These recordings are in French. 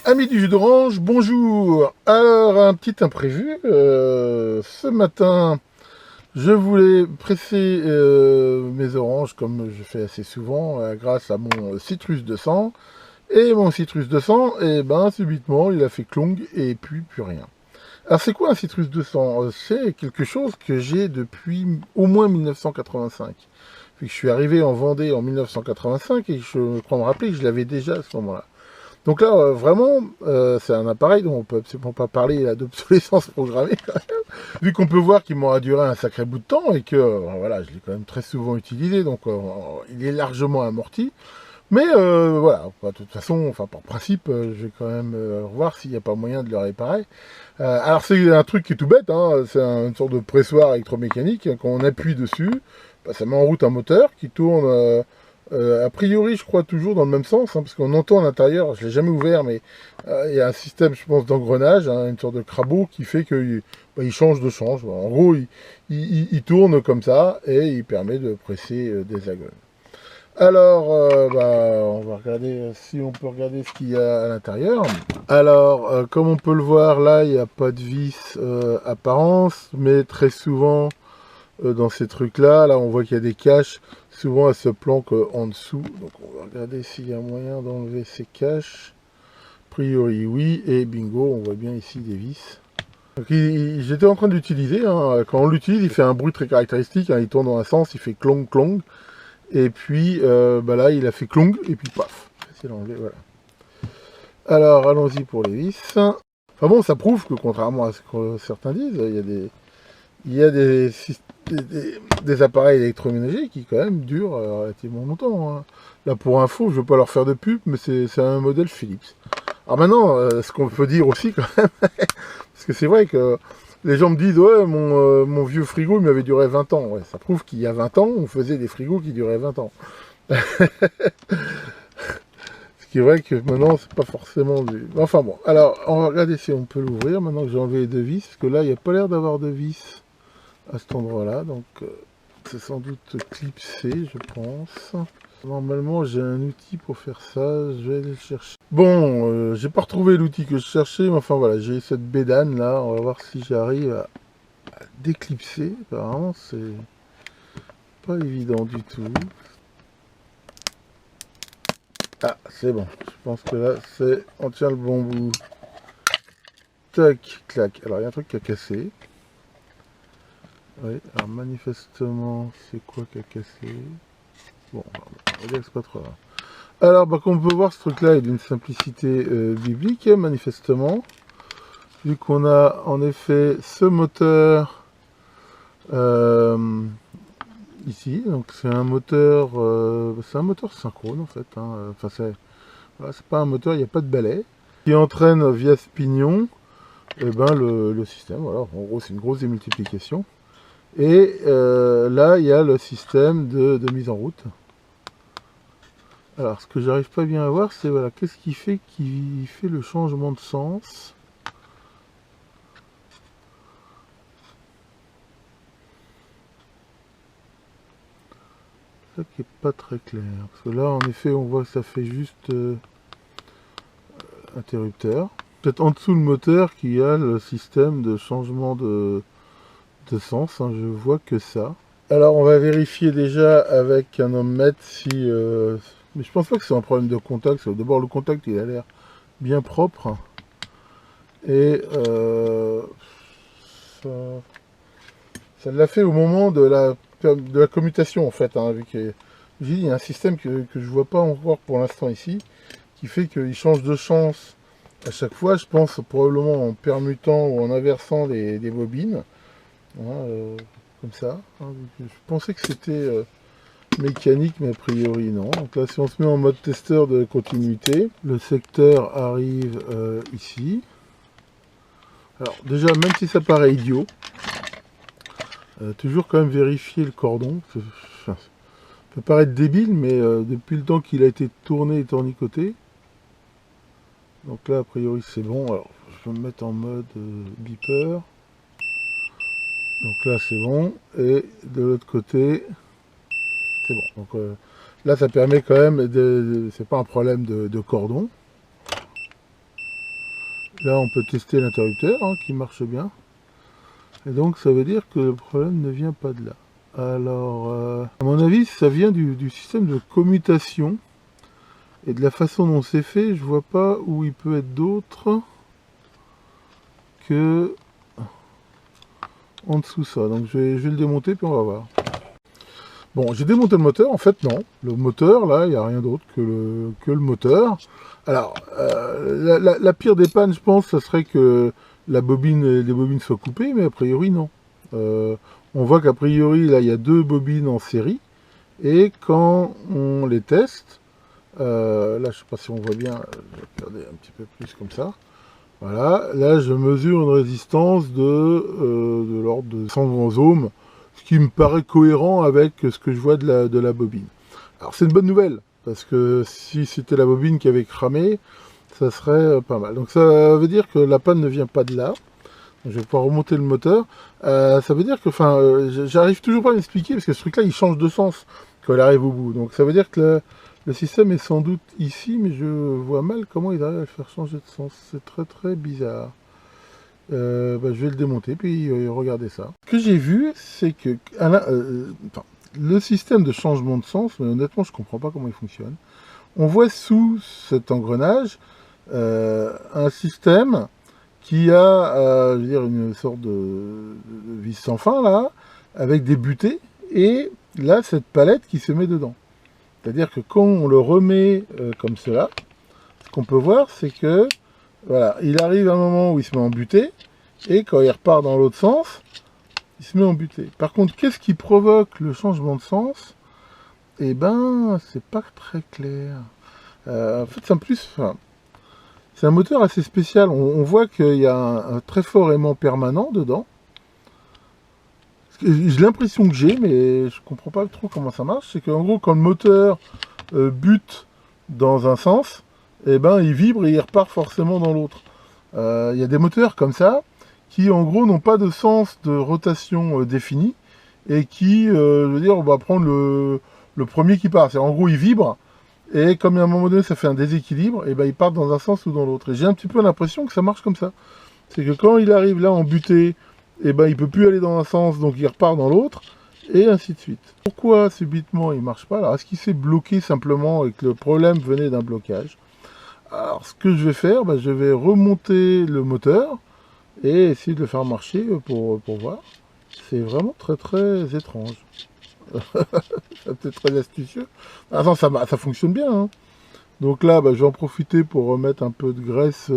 Amis du jus d'orange, bonjour. Alors, un petit imprévu. Ce matin, je voulais presser mes oranges comme je fais assez souvent grâce à mon Citrus 200. Et mon Citrus 200, et ben, subitement, il a fait clong et puis plus rien. Alors, c'est quoi un Citrus 200? C'est quelque chose que j'ai depuis au moins 1985. Puis je suis arrivé en Vendée en 1985 et je crois me rappeler que je l'avais déjà à ce moment-là. Donc là, vraiment, c'est un appareil dont on peut absolument pas parler d'obsolescence programmée, vu qu'on peut voir qu'il m'aura duré un sacré bout de temps et que, voilà, je l'ai quand même très souvent utilisé, donc il est largement amorti. Mais voilà, de toute façon, enfin par principe, je vais quand même voir s'il n'y a pas moyen de le réparer. Alors c'est un truc qui est tout bête, hein, c'est une sorte de pressoir électromécanique. Quand on appuie dessus, bah, ça met en route un moteur qui tourne a priori, je crois toujours dans le même sens, hein, parce qu'on entend à l'intérieur, je l'ai jamais ouvert, mais il y a un système, je pense, d'engrenage, hein, une sorte de crabot qui fait qu'il bah, il change de change. En gros, il tourne comme ça et il permet de presser des agues. Alors, bah, on va regarder si on peut regarder ce qu'il y a à l'intérieur. Alors, comme on peut le voir, là, il n'y a pas de vis apparence, mais très souvent, dans ces trucs-là, là, on voit qu'il y a des caches. Souvent, elles se planquent en dessous. Donc, on va regarder s'il y a moyen d'enlever ces caches. A priori, oui. Et bingo, on voit bien ici des vis. J'étais en train de l'utiliser. Hein. Quand on l'utilise, il fait un bruit très caractéristique. Hein. Il tourne dans un sens, il fait clong, clong. Et puis, bah là, il a fait clong, et puis paf. Facile à enlever, voilà. Alors, allons-y pour les vis. Enfin bon, ça prouve que, contrairement à ce que certains disent, il y a des appareils électroménagers qui quand même durent relativement longtemps. Hein. Là pour info, je ne veux pas leur faire de pub, mais c'est un modèle Philips. Alors maintenant, ce qu'on peut dire aussi quand même, parce que c'est vrai que les gens me disent ouais mon vieux frigo il m'avait duré 20 ans. Ouais, ça prouve qu'il y a 20 ans, on faisait des frigos qui duraient 20 ans. Ce qui est vrai que maintenant c'est pas forcément du. Enfin bon, alors on va regarder si on peut l'ouvrir maintenant que j'ai enlevé les deux vis, parce que là il n'y a pas l'air d'avoir de vis à cet endroit-là, donc c'est sans doute clipsé, je pense. Normalement, j'ai un outil pour faire ça, je vais aller le chercher. Bon, j'ai pas retrouvé l'outil que je cherchais, mais enfin voilà, j'ai cette bédane là, on va voir si j'arrive à déclipser. Apparemment, c'est pas évident du tout. Ah, c'est bon, je pense que là, c'est. On tient le bon bout. Tac, clac. Alors, il y a un truc qui a cassé. Oui, alors manifestement, c'est quoi qui a cassé? Bon, on va dire que c'est pas trop grave. Alors, bah, comme on peut voir, ce truc-là est d'une simplicité biblique, manifestement. Vu qu'on a en effet ce moteur euh, ici, donc c'est un moteur synchrone en fait. Hein. Enfin, voilà, c'est pas un moteur, il n'y a pas de balai, qui entraîne via ce pignon et ben, le système. Voilà, en gros, c'est une grosse démultiplication. Et là, il y a le système de mise en route. Alors, ce que j'arrive pas bien à voir, c'est voilà, qu'est-ce qui fait le changement de sens. Ça qui est pas très clair. Parce que là, en effet, on voit que ça fait juste interrupteur. Peut-être en dessous le moteur qu'il y a le système de changement de sens. Hein, je vois que ça. Alors, on va vérifier déjà avec un ohmmètre si. Mais je pense pas que c'est un problème de contact. D'abord, le contact, il a l'air bien propre. Et ça l'a fait au moment de la commutation en fait. Hein, vu que il y a un système que je vois pas encore pour l'instant ici, qui fait qu'il change de chance à chaque fois. Je pense probablement en permutant ou en inversant des bobines. Hein, comme ça. Hein, je pensais que c'était mécanique, mais a priori non. Donc là, si on se met en mode testeur de continuité, le secteur arrive ici. Alors déjà, même si ça paraît idiot, toujours quand même vérifier le cordon. Ça peut paraître débile, mais depuis le temps qu'il a été tourné et tournicoté. Donc là, a priori, c'est bon. Alors, je vais me mettre en mode beeper. Donc là, c'est bon. Et de l'autre côté, c'est bon. Donc là, ça permet quand même c'est pas un problème de cordon. Là, on peut tester l'interrupteur hein, qui marche bien. Et donc, ça veut dire que le problème ne vient pas de là. Alors, à mon avis, ça vient du système de commutation. Et de la façon dont c'est fait, je vois pas où il peut être d'autre que en dessous ça. Donc, je vais le démonter, puis on va voir. Bon, j'ai démonté le moteur. En fait, non. Le moteur, là, il n'y a rien d'autre que le moteur. Alors, la pire des pannes, je pense, ça serait que les bobines soient coupées, mais a priori, non. On voit qu'a priori, là, il y a 2 bobines en série. Et quand on les teste, là, je ne sais pas si on voit bien, je vais regarder un petit peu plus comme ça. Voilà, là, je mesure une résistance de l'ordre de 100 ohms, ce qui me paraît cohérent avec ce que je vois de la bobine. Alors, c'est une bonne nouvelle, parce que si c'était la bobine qui avait cramé, ça serait pas mal. Donc, ça veut dire que la panne ne vient pas de là. Je vais pouvoir remonter le moteur. Ça veut dire que, j'arrive toujours pas à m'expliquer, parce que ce truc-là, il change de sens quand il arrive au bout. Donc, ça veut dire que le système est sans doute ici, mais je vois mal comment il arrive à le faire changer de sens. C'est très très bizarre. Je vais le démonter, puis regardez ça. Ce que j'ai vu, c'est que le système de changement de sens, mais honnêtement, je ne comprends pas comment il fonctionne. On voit sous cet engrenage un système qui a, je veux dire, une sorte de vis sans fin, là, avec des butées, et là, cette palette qui se met dedans. C'est-à-dire que quand on le remet comme cela, ce qu'on peut voir, c'est que, voilà, il arrive un moment où il se met en butée, et quand il repart dans l'autre sens, il se met en butée. Par contre, qu'est-ce qui provoque le changement de sens? Eh ben, c'est pas très clair. En fait, c'est un moteur assez spécial. On voit qu'il y a un très fort aimant permanent dedans. J'ai l'impression que j'ai, mais je comprends pas trop comment ça marche. C'est qu'en gros, quand le moteur bute dans un sens, eh ben, il vibre et il repart forcément dans l'autre. Il y a des moteurs comme ça, qui en gros n'ont pas de sens de rotation défini, et qui, je veux dire, on va prendre le premier qui part. En gros, il vibre, et comme à un moment donné, ça fait un déséquilibre, et ben, il part dans un sens ou dans l'autre. Et j'ai un petit peu l'impression que ça marche comme ça. C'est que quand il arrive là en butée, et ben, il peut plus aller dans un sens, donc il repart dans l'autre, et ainsi de suite. Pourquoi subitement il marche pas? Alors, est-ce qu'il s'est bloqué simplement et que le problème venait d'un blocage? Alors, ce que je vais faire, je vais remonter le moteur et essayer de le faire marcher pour voir. C'est vraiment très très étrange. C'est peut-être très astucieux. Ah non, ça fonctionne bien. Hein. Donc là, je vais en profiter pour remettre un peu de graisse.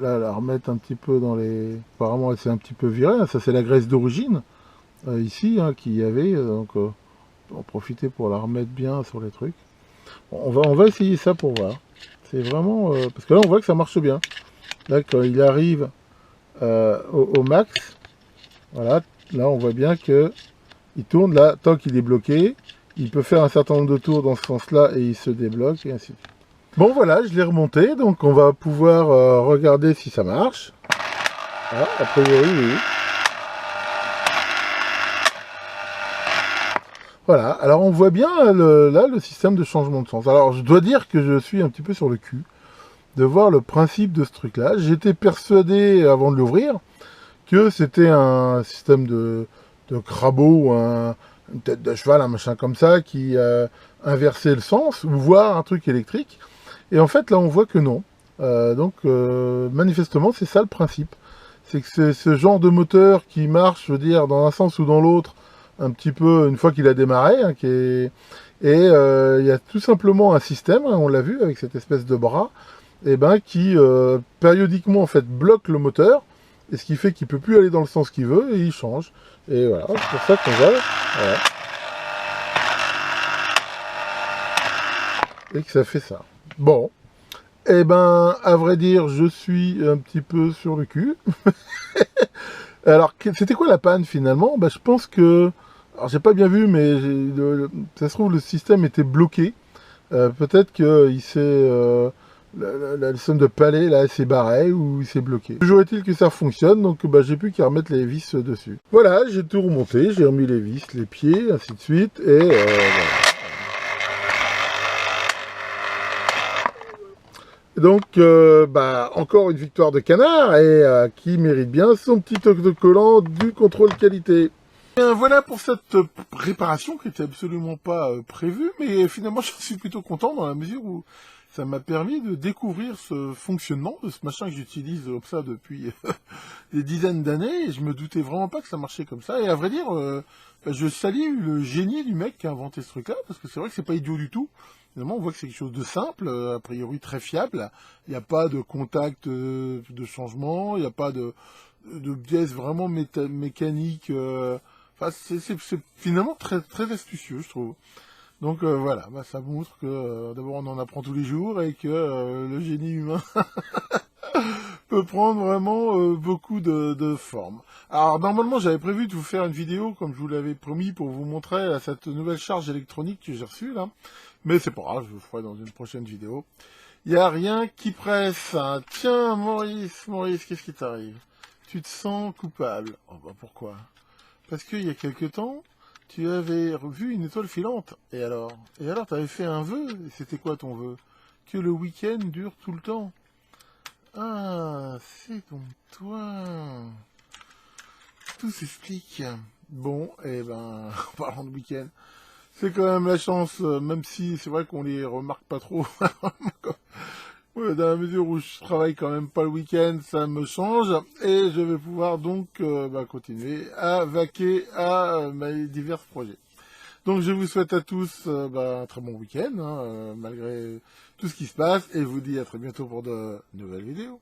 Là, la remettre un petit peu dans les... Apparemment, elle s'est un petit peu virée. Hein. Ça, c'est la graisse d'origine, ici, hein, qu'il y avait. Donc, on va en profiter pour la remettre bien sur les trucs. Bon, on va essayer ça pour voir. C'est vraiment... parce que là, on voit que ça marche bien. Là, quand il arrive au max, voilà, là, on voit bien que il tourne. Là, tant qu'il est bloqué, il peut faire un certain nombre de tours dans ce sens-là et il se débloque, et ainsi de suite. Bon, voilà, je l'ai remonté, donc on va pouvoir regarder si ça marche. Ah, a priori, oui. Voilà, alors on voit bien là le système de changement de sens. Alors, je dois dire que je suis un petit peu sur le cul de voir le principe de ce truc-là. J'étais persuadé, avant de l'ouvrir, que c'était un système de crabeau, une tête de cheval, un machin comme ça, qui inversait le sens, ou voire un truc électrique. Et en fait, là, on voit que non. Manifestement, c'est ça le principe. C'est que c'est ce genre de moteur qui marche, je veux dire, dans un sens ou dans l'autre, un petit peu, une fois qu'il a démarré, hein, et il y a tout simplement un système, hein, on l'a vu, avec cette espèce de bras, qui périodiquement en fait bloque le moteur, et ce qui fait qu'il ne peut plus aller dans le sens qu'il veut, et il change. Et voilà, c'est pour ça qu'on voit, voilà. Et que ça fait ça. Bon, à vrai dire, je suis un petit peu sur le cul. Alors, c'était quoi la panne finalement? Je pense que... Alors, j'ai pas bien vu, mais ça se trouve, le système était bloqué. Peut-être qu'il s'est... la somme de palais, là, s'est barrée ou il s'est bloqué. Toujours est-il que ça fonctionne, donc j'ai plus qu'à remettre les vis dessus. Voilà, j'ai tout remonté, j'ai remis les vis, les pieds, ainsi de suite, et voilà. Donc, encore une victoire de Canard et qui mérite bien son petit autocollant du contrôle qualité. Bien, voilà pour cette réparation qui était absolument pas prévue, mais finalement je suis plutôt content dans la mesure où ça m'a permis de découvrir ce fonctionnement de ce machin que j'utilise comme ça depuis des dizaines d'années, et je me doutais vraiment pas que ça marchait comme ça, et à vrai dire, je salue le génie du mec qui a inventé ce truc-là, parce que c'est vrai que c'est pas idiot du tout. Finalement, on voit que c'est quelque chose de simple, a priori très fiable, il n'y a pas de contact de changement, il n'y a pas de pièces vraiment mécaniques, enfin, c'est finalement très, très astucieux, je trouve. Donc voilà, ça montre que d'abord on en apprend tous les jours et que le génie humain peut prendre vraiment beaucoup de formes. Alors normalement j'avais prévu de vous faire une vidéo comme je vous l'avais promis pour vous montrer cette nouvelle charge électronique que j'ai reçue là, mais c'est pas grave, je vous ferai dans une prochaine vidéo. Il n'y a rien qui presse. Hein. Tiens Maurice, qu'est-ce qui t'arrive? Tu te sens coupable? Oh bah pourquoi? Parce qu'il y a quelque temps, tu avais vu une étoile filante. Et alors? Et alors, tu avais fait un vœu. Et c'était quoi ton vœu? Que le week-end dure tout le temps. Ah, c'est donc toi. Tout s'explique. Bon, et ben, en parlant de week-end, c'est quand même la chance, même si c'est vrai qu'on les remarque pas trop. Ouais, dans la mesure où je travaille quand même pas le week-end, ça me change et je vais pouvoir donc continuer à vaquer à mes divers projets. Donc je vous souhaite à tous un très bon week-end, hein, malgré tout ce qui se passe, et je vous dis à très bientôt pour de nouvelles vidéos.